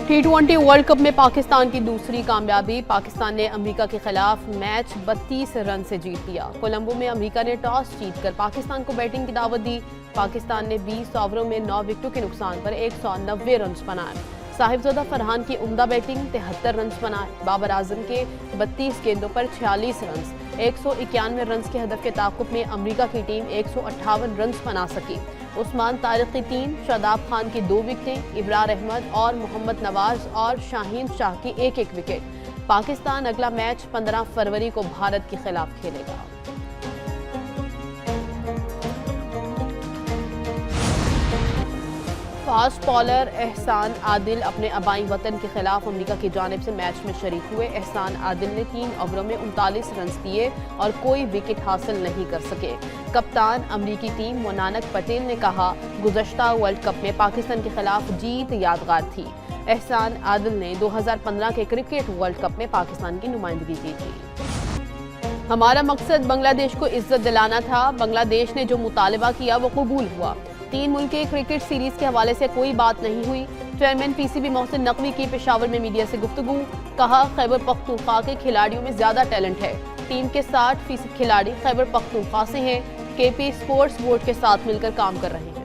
T20 world cup में पाकिस्तान की दूसरी कामयाबी। पाकिस्तान ने अमेरिका के खिलाफ मैच 32 रन से जीत लिया। कोलंबो में अमेरिका ने टॉस जीतकर पाकिस्तान को बैटिंग की दावत दी। पाकिस्तान ने 20 ओवरों में 9 विकेटों के नुकसान पर 190 रन बनाए। साहिबजादा फरहान की उम्दा बैटिंग 73 रन बनाए। बाबर आजम के 32 गेंदों पर 46 रन, 191 रन के हदफ के ताक़ुब में अमेरिका की टीम 158 रन बना सकी। उस्मान तारिक की 3, शादाब खान की 2 विकेटें, इब्रार अहमद और मोहम्मद नवाज और शाहीन शाह की 1-1 विकेट। पाकिस्तान अगला मैच 15 फरवरी को भारत के खिलाफ खेलेगा। फास्ट बॉलर एहसान आदिल अपने आबाई वतन के खिलाफ अमेरिका की जानिब से मैच में शरीक हुए। एहसान आदिल ने 3 ओवरों में 39 रन दिए और कोई विकेट हासिल नहीं कर सके। कप्तान अमेरिकी टीम मोनानक पटेल ने कहा, गुज़श्ता वर्ल्ड कप में पाकिस्तान के खिलाफ जीत यादगार थी। एहसान आदिल ने 2015 के क्रिकेट वर्ल्ड कप में पाकिस्तान की नुमाइंदगी की थी। हमारा मकसद बांग्लादेश को इज्जत दिलाना था। बांग्लादेश ने जो मुतालबा किया वो कबूल हुआ। 3 मुल्की क्रिकेट सीरीज के हवाले से कोई बात नहीं हुई। चेयरमैन पीसीबी मोहसिन नकवी की पेशावर में मीडिया से गुफ्तगू। कहा, खैबर पख्तूनख्वा के खिलाड़ियों में ज्यादा टैलेंट है। टीम के 60% खिलाड़ी खैबर पख्तूनख्वा से हैं। केपी स्पोर्ट्स बोर्ड के साथ मिलकर काम कर रहे हैं।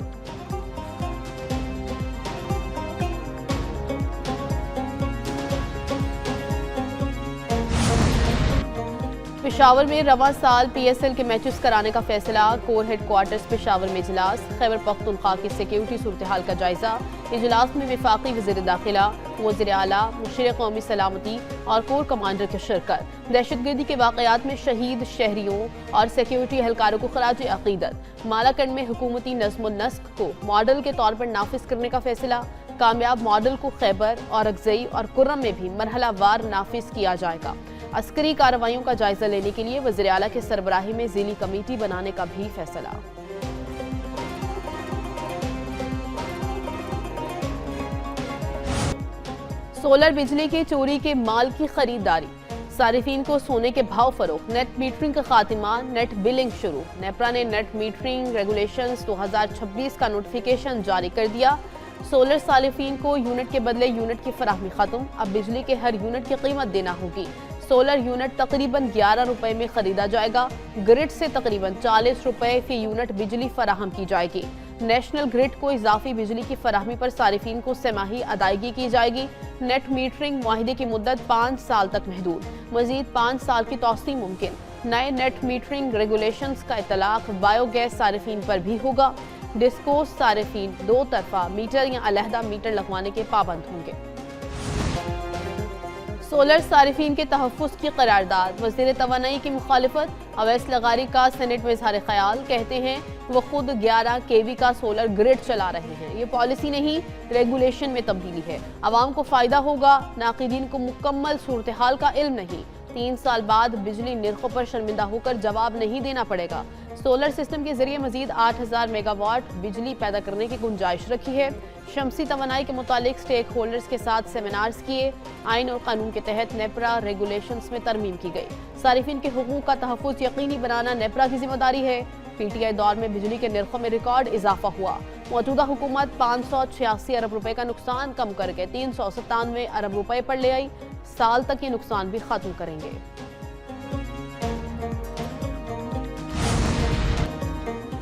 पेशावर में रवां साल पीएसएल के मैचेस कराने का फैसला। कोर हेडक्वार्टर्स पेशावर में इजलास। खैबर पख्तूनख्वा की सिक्योरिटी सूरत हाल का जायजा। इजलास में वफाकी वज़ीर दाखिला, वज़ीर आला, मुशीर कौमी सलामती और कोर कमांडर की शिरकत। दहशतगर्दी के वाक़यात में शहीद शहरियों और सिक्योरिटी एहलकारों को खराज अक़ीदत। मालाकंड में हुकूमती नज़्म नस्क को मॉडल के तौर पर नाफिज करने का फैसला। कामयाब मॉडल को खैबर और अगज़ई और कुर्रम में भी मरहलावार नाफिज किया जाएगा। अस्करी कार्रवाइयों का जायजा लेने के लिए वज़ीर आला के सरबराही में ज़िली कमेटी बनाने का भी फैसला। सोलर बिजली की चोरी के माल की खरीदारी। सारिफीन को सोने के भाव फरोख्त। नेट मीटरिंग का खात्मा, नेट बिलिंग शुरू। नेपरा ने नेट मीटरिंग रेगुलेशंस 2026 का नोटिफिकेशन जारी कर दिया। सोलर सारिफीन को यूनिट के बदले यूनिट की फराहमी खत्म। अब बिजली के हर यूनिट की कीमत देना होगी। सोलर यूनिट तकरीबन 11 रुपए में खरीदा जाएगा। ग्रिड से तकरीबन 40 रुपए फी यूनिट बिजली फराहम की जाएगी। नेशनल ग्रिड को इजाफी बिजली की फराहमी पर सारिफीन को सेमाही अदायगी की जाएगी। नेट मीटरिंग मुआहिदे की मुद्दत 5 साल तक महदूद। मजीद 5 साल की तौसी मुमकिन। नए नेट मीटरिंग रेगुलेशंस का इतलाक बायोगैस सारिफीन पर भी होगा। डिस्को सारिफीन 2 तरफा मीटर या अलहदा मीटर लगवाने के पाबंद होंगे। सोलर सारिफीन के तहफ़्फ़ुज़ की करारदाद। वज़ीर तवानाई की मुखालिफत। अवैस लगारी का सेनेट में इज़हार ख़याल। कहते हैं वो खुद 11 केवी का सोलर ग्रिड चला रहे हैं। ये पॉलिसी नहीं, रेगुलेशन में तब्दीली है। आवाम को फ़ायदा होगा, नाक़िदीन को मुकम्मल सूरत हाल का इल्म नहीं। 3 साल बाद बिजली निर्खों पर शर्मिंदा होकर जवाब नहीं देना पड़ेगा। सोलर सिस्टम के जरिए मजीद 8000 मेगावाट बिजली पैदा करने की गुंजाइश रखी है। शमसी तवानाई के मुतालिक स्टेक होल्डर्स के साथ सेमिनार्स किए। आइन और कानून के तहत नेपरा रेगुलेशंस में तरमीम की गई। सारिफिन के हुकूक का तहफ़्फ़ुज़ यकीनी बनाना नेपरा की जिम्मेदारी है। पीटीआई दौर में बिजली के निर्खों में रिकॉर्ड इजाफा हुआ। मौजूदा हुकूमत 586 अरब रुपए का नुकसान कम करके 397 अरब रुपए पर ले आई। साल तक ये नुकसान भी खत्म करेंगे।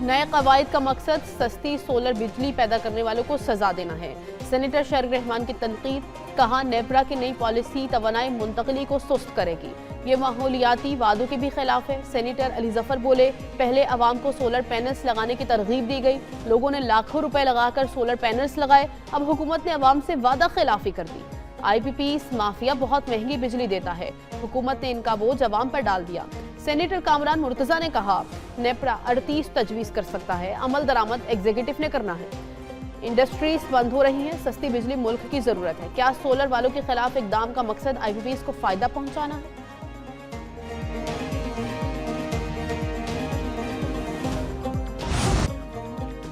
नए कवायद का मकसद सस्ती सोलर बिजली पैदा करने वालों को सजा देना है। सेनेटर शरग रहमान की तनकीद। कहा, नेपरा की नई पॉलिसी तवानाई मुंतकली को सुस्त करेगी। ये माहौलियाती वादों के भी खिलाफ है। सेनेटर अली जफर बोले, पहले अवाम को सोलर पैनल्स लगाने की तरगीब दी गई। लोगों ने लाखों रुपए लगाकर सोलर पैनल्स लगाए। अब हुकूमत ने अवाम से वादा खिलाफी कर दी। IPPs माफिया बहुत महंगी बिजली देता है। हुकूमत ने इनका बोझ अवाम पर डाल दिया। सेनेटर कामरान मुर्तजा ने कहा, नेपरा 38 तजवीज़ कर सकता है, अमल दरामद एग्जीक्यूटिव ने करना है। इंडस्ट्रीज बंद हो रही हैं, सस्ती बिजली मुल्क की जरूरत है। क्या सोलर वालों के खिलाफ इकदाम का मकसद IPPs को फायदा पहुंचाना है?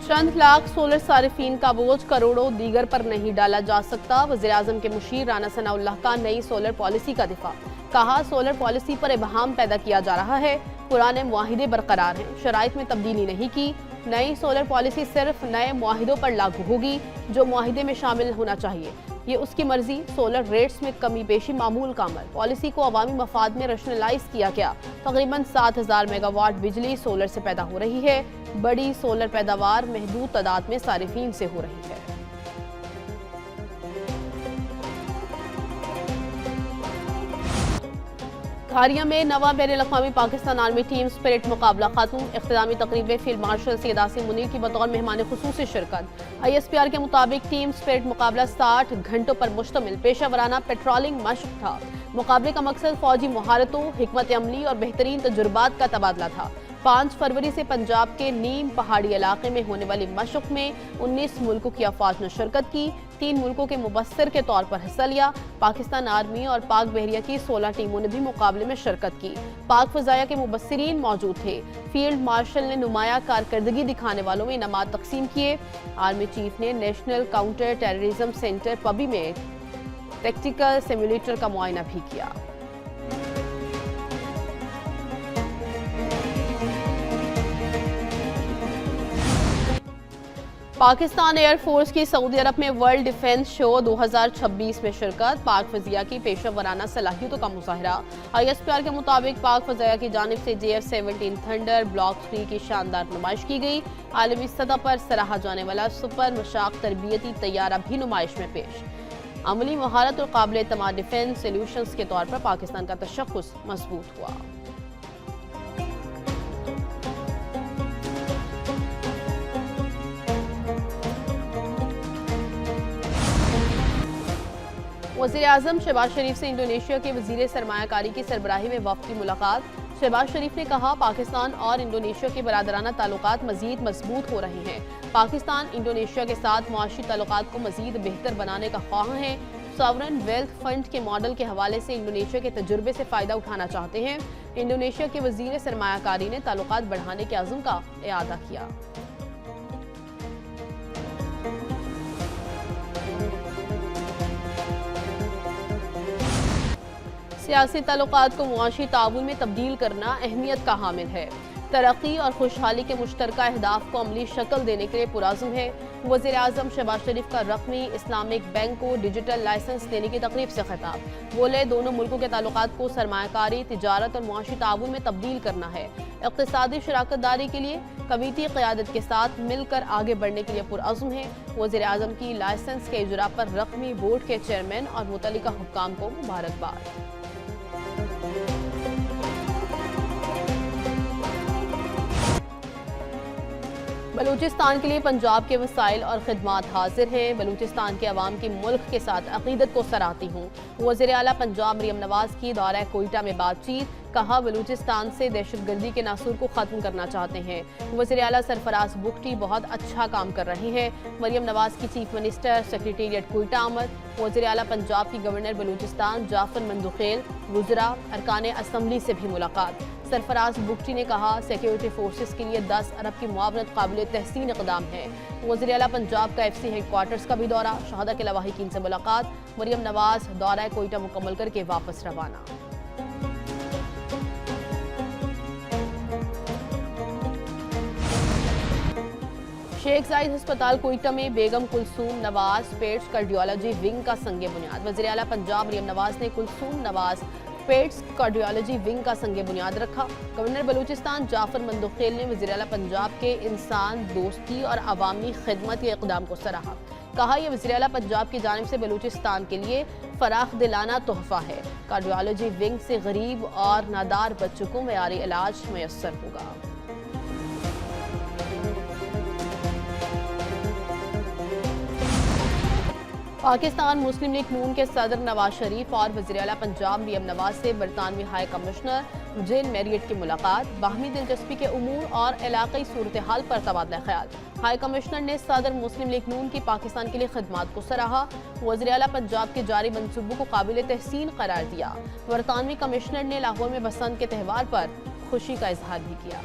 चंद लाख सोलर सारिफीन का बोझ करोड़ों दीगर पर नहीं डाला जा सकता। वज़ीर आज़म के मुशीर राना सनाउल्लाह का नई सोलर पॉलिसी का दिफा। कहा, सोलर पॉलिसी पर इबहाम पैदा किया जा रहा है। पुराने मुआहिदे बरकरार हैं, शराइत में तब्दीली नहीं की। नई सोलर पॉलिसी सिर्फ नए मुआहिदों पर लागू होगी जो मुआहिदे में शामिल होना चाहिए। ये उसकी मर्जी। सोलर रेट्स में कमी पेशी मामूल का अमल। पॉलिसी को अवामी मफाद में रशनलाइज किया गया। तकरीबन 7000 मेगावाट बिजली सोलर से पैदा हो रही है। बड़ी सोलर पैदावार महदूद तादाद में सारिफीन से हो रही है। खारिया में नवा बैनुल-अक़वामी पाकिस्तान आर्मी टीम स्पिरिट मुकाबला खातून। इख्तितामी तकरीब में फील्ड मार्शल सैयद आसिम मुनीर की बतौर मेहमान खुसूसी शिरकत। ISPR के मुताबिक टीम स्पिरिट मुकाबला 60 घंटों पर मुश्तमिल पेशा वराना पेट्रोलिंग मशक था। मुकाबले का मकसद फौजी महारतों, हिकमत अमली और बेहतरीन तजुर्बात का तबादला था। 5 फरवरी से पंजाब के नीम पहाड़ी इलाके में होने वाली मशक में 19 मुल्कों की अफवाज ने शिरकत की। 3 मुल्कों के मुबस्सिर के तौर पर हिस्सा लिया। पाकिस्तान आर्मी और पाक बहरिया की 16 टीमों ने भी मुकाबले में शिरकत की। पाक फजाया के मुबस्सिरीन मौजूद थे। फील्ड मार्शल ने नुमाया कारकर्दगी दिखाने वालों में इनामात तकसीम किए। आर्मी चीफ ने नेशनल काउंटर टेररिज्म सेंटर पबी में टैक्टिकल सिम्युलेटर का मुआयना भी किया। पाकिस्तान एयरफोर्स की सऊदी अरब में वर्ल्ड डिफेंस शो 2026 में शिरकत। पाक फजिया की पेशा वराना सलाहियतों का मुजाहरा। ISPR के मुताबिक पाक फजिया की जानिब से JF-17 थंडर ब्लॉक 3 की शानदार नुमाइश की गई। आलमी सतह पर सराहा जाने वाला सुपर मशाक तरबियती तैयारा भी नुमाइश में पेश। अमली महारत और काबिल एतमाद डिफेंस सोल्यूशंस के तौर पर पाकिस्तान का तशख्खुस मजबूत हुआ। वज़ीर-ए-आज़म शहबाज शरीफ से इंडोनेशिया के वज़ीर सरमायाकारी की सरबराही में वफ़द की मुलाकात। शहबाज शरीफ ने कहा, पाकिस्तान और इंडोनेशिया के बरादराना ताल्लुकात मज़ीद मजबूत हो रहे हैं। पाकिस्तान इंडोनेशिया के साथ मुआशी ताल्लुकात को मज़ीद बेहतर बनाने का ख्वाह है। सॉवरन वेल्थ फंड के मॉडल के हवाले से इंडोनेशिया के तजुर्बे से फ़ायदा उठाना चाहते हैं। इंडोनेशिया के वज़ीर सरमायाकारी ने ताल्लुकात बढ़ाने के अज़्म का इआदा किया। सियासी ताल्लुकात को मुआशी ताउन में तब्दील करना अहमियत का हामिल है। तरक्की और खुशहाली के मुश्तरका अहदाफ को अमली शक्ल देने के लिए पुराज़्म है। वज़ीर-ए-आज़म शहबाज शरीफ का रकमी इस्लामिक बैंक को डिजिटल लाइसेंस देने की तकरीब से खिताब। बोले, दोनों मुल्कों के ताल्लुकात को सरमायाकारी, तिजारत और मुआशी ताउन में तब्दील करना है। इक़्तिसादी शराकत दारी के लिए कमीटी क़यादत के साथ मिलकर आगे बढ़ने के लिए पुरअज़्म है। वज़ीर-ए-आज़म की लाइसेंस के इजरा पर रकमी बोर्ड के चेयरमैन और मुतल्लिका हुक्काम को मुबारकबाद। बलूचिस्तान के लिए पंजाब के वसाइल और खिदमात हाजिर हैं। बलूचिस्तान के अवाम की मुल्क के साथ अकीदत को सराहती हूँ। वज़ीर आला पंजाब मरियम नवाज की दौरा कोयटा में बातचीत। कहा, बलूचिस्तान से दहशतगर्दी के नासूर को ख़त्म करना चाहते हैं। वज़ीर आला सरफराज बुगटी बहुत अच्छा काम कर रहे हैं। मरियम नवाज की चीफ मिनिस्टर सेक्रेटेरिएट कोयटा आमद। वज़ीर आला पंजाब की गवर्नर बलूचिस्तान जाफर मंदुखेल, वुज़रा, अरकान असम्बली से भी मुलाकात। सरफराज बुगटी ने कहा, सिक्योरिटी फोर्सेस के लिए 10 अरब की मुआवनत काबिल तहसीन इक़दाम है। वज़ीर आला पंजाब का FC हेडक्वार्टर्स का भी दौरा। शहदा के लवाहिकीन से मुलाकात। मरियम नवाज दौरा कोयटा मुकम्मल करके वापस रवाना। शेख जायद अस्पताल कोयटा में Begum Kulsoom Nawaz paeds cardiology wing का संगे बुनियाद। वज़ीर आला पंजाब मरियम नवाज ने Kulsoom Nawaz paeds cardiology wing का संगे बुनियाद रखा। गवर्नर बलूचिस्तान जाफर मंदुखेल ने वज़ीर आला पंजाब के इंसान दोस्ती और अवामी खिदमत के इक़दाम को सराहा। कहा, यह वज़ीर आला पंजाब की जानिब से बलूचिस्तान के लिए फराख दिलाना तोहफ़ा है। कार्डियोलॉजी विंग से गरीब और नादार बच्चों को मयारी इलाज मैसर होगा। पाकिस्तान मुस्लिम लीग नून के सदर नवाज शरीफ और वज़ीर आला पंजाब मरियम नवाज से बरतानवी हाई कमिश्नर जेन मैरियट की मुलाकात। बाहमी दिलचस्पी के उमूर और इलाक़ाई सूरत हाल पर तबादला ख्याल। हाई कमिश्नर ने सदर मुस्लिम लीग नून की पाकिस्तान के लिए खिदमात को सराहा। वज़ीर आला पंजाब के जारी मंसूबों को काबिल तहसीन करार दिया। बरतानवी कमिश्नर ने लाहौर में बसंत के त्यौहार पर खुशी का इजहार भी किया।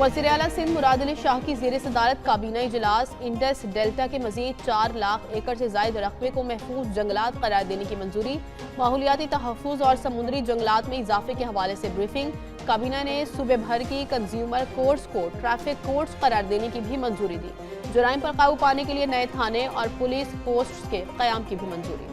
वज़ीर आला सिंध मुराद अली शाह की ज़ेर सदारत काबीना इजलास इंडस डेल्टा के मज़ीद 4 लाख एकड़ से ज़ायद रकबे को महफूज जंगलात करार देने की मंजूरी। माहौलियाती तहफ़्फ़ुज़ और समुद्री जंगलात में इजाफे के हवाले से ब्रीफिंग। काबीना ने सूबे भर की कंज्यूमर कोर्ट्स को ट्रैफिक कोर्ट्स करार देने की भी मंजूरी दी। जुराइम पर काबू पाने के लिए नए थाने और पुलिस पोस्ट के क़याम की भी मंजूरी।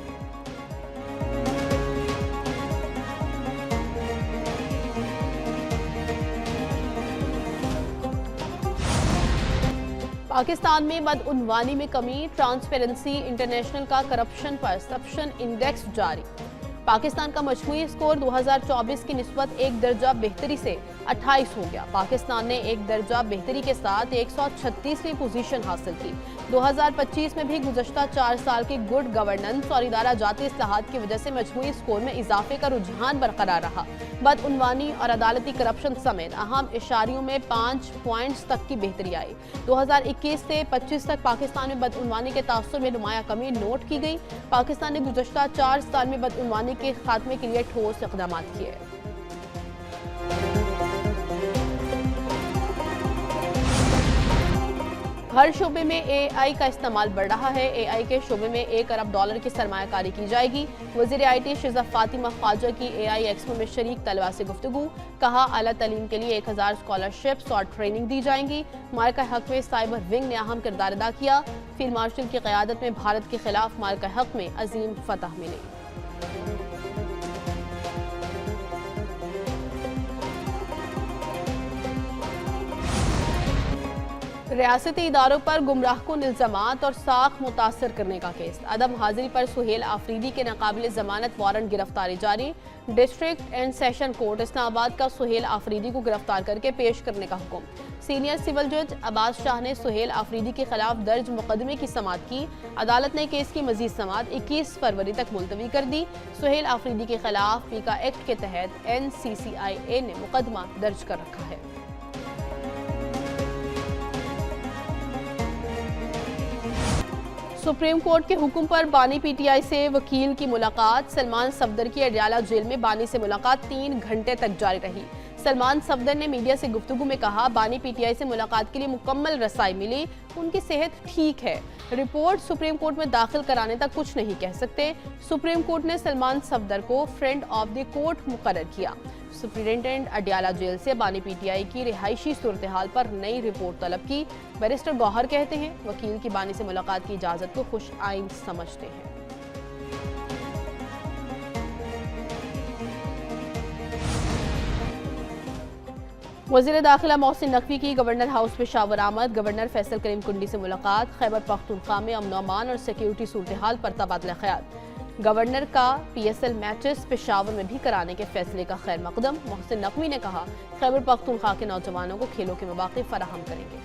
पाकिस्तान में बदउनवानी में कमी। ट्रांसपेरेंसी इंटरनेशनल का करप्शन परसेप्शन इंडेक्स जारी। पाकिस्तान का मजमूई स्कोर 2024 की निस्बत एक दर्जा बेहतरी से 28 हो गया। पाकिस्तान ने एक दर्जा बेहतरी के साथ 136वीं पोजीशन हासिल की। 2025 में भी गुज़श्ता 4 साल की गुड गवर्नेंस और इदारा जाती इस्लाहात की वजह से मजमूई स्कोर में इजाफे का रुझान बरकरार रहा। बदउनवानी और अदालती करप्शन समेत अहम इशारियों में 5 पॉइंट्स तक की बेहतरी आई। 2021 से 25 तक पाकिस्तान में बदउनवानी के तासुर में नुमाया कमी नोट की गई। पाकिस्तान ने गुज़श्ता 4 साल में बदउनवानी के खात्मे के लिए ठोस इक़दाम किए। हर शोबे में AI का इस्तेमाल बढ़ रहा है। AI के शोबे में $1 अरब की सरमायाकारी की जाएगी। वज़ीर IT शिज़ा फातिमा ख्वाजा की AI एक्सपो में शरीक तलबा से गुफ्तगू। कहा आला तालीम के लिए 1000 स्कॉलरशिप्स और ट्रेनिंग दी जाएंगी। मार्का हक में साइबर विंग ने अहम किरदार अदा किया। फील्ड मार्शल की क़यादत में भारत के खिलाफ मार्का हक में अजीम फतह मिली। रियासती इदारों पर गुमराहकुन इल्ज़ामात और साख मुतासर करने का केस। अदम हाजिरी पर सुहेल आफरीदी के नाकाबिल जमानत वारंट गिरफ्तारी जारी। District and session court Islamabad का सुहेल आफरीदी को गिरफ्तार करके पेश करने का हुक्म। सीनियर सिविल जज अब्बास शाह ने सुहेल आफरीदी के खिलाफ दर्ज मुकदमे की समाअत की। अदालत ने केस की मजीद समाअत 21 फरवरी तक मुलतवी कर दी। सुहेल आफरीदी के खिलाफ पीका एक्ट के तहत NCCIA ने मुकदमा दर्ज कर रखा है। सुप्रीम कोर्ट के हुक्म पर बानी PTI से वकील की मुलाकात। सलमान सफदर की अडयाला जेल में बानी से मुलाकात 3 घंटे तक जारी रही। सलमान सफदर ने मीडिया से गुफ्तगू में कहा, बानी PTI से मुलाकात के लिए मुकम्मल रसाई मिली, उनकी सेहत ठीक है। रिपोर्ट सुप्रीम कोर्ट में दाखिल कराने तक कुछ नहीं कह सकते। सुप्रीम कोर्ट ने सलमान सफदर को फ्रेंड ऑफ द कोर्ट मुकर्रर किया। सुप्रिंटेंडेंट अडयाला जेल से बानी PTI की रिहायशी सूरत हाल पर नई रिपोर्ट तलब की। बैरिस्टर गौहर कहते हैं, वकील की बानी से मुलाकात की इजाजत को खुश आइन समझते हैं। वज़ीर दाखिला मोहसिन नकवी की गवर्नर हाउस पेशावर आमद। गवर्नर फैसल करीम कुंडी से मुलाकात। खैबर पख्तूनख्वा में अमन अमान और सिक्योरिटी सूरत हाल पर तबादला ख्याल। गवर्नर का PSL मैचेस पेशावर में भी कराने के फैसले का खैर मकदम। मोहसिन नकवी ने कहा, खैबर पख्तूनख्वा के नौजवानों को खेलों के मौके फराहम करेंगे।